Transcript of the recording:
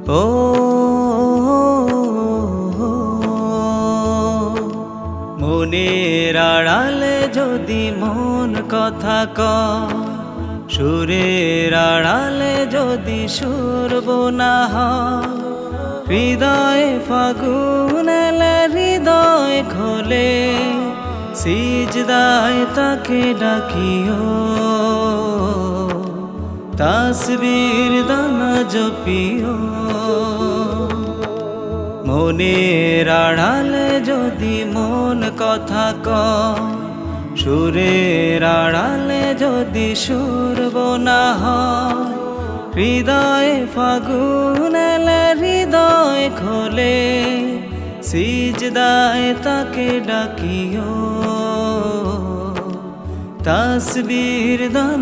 ও মনের আড়ালে যদি মন কথা কয়, সুরের আড়ালে যদি সুর বোনা হয়, হৃদয়ে ফাগুন এলে হৃদয় খোলে, সিজদায় তাকে ডাকিও, তাসবীর দানা জপিও। মনের আড়ালে যদি মন কথা কয়, সুরের আড়ালে যদি সুর বোনা হয়, হৃদয়ে ফাগুন এলে হৃদয় খোলে, সিজদায় তাকে ডাকিও, তাসবীর দানা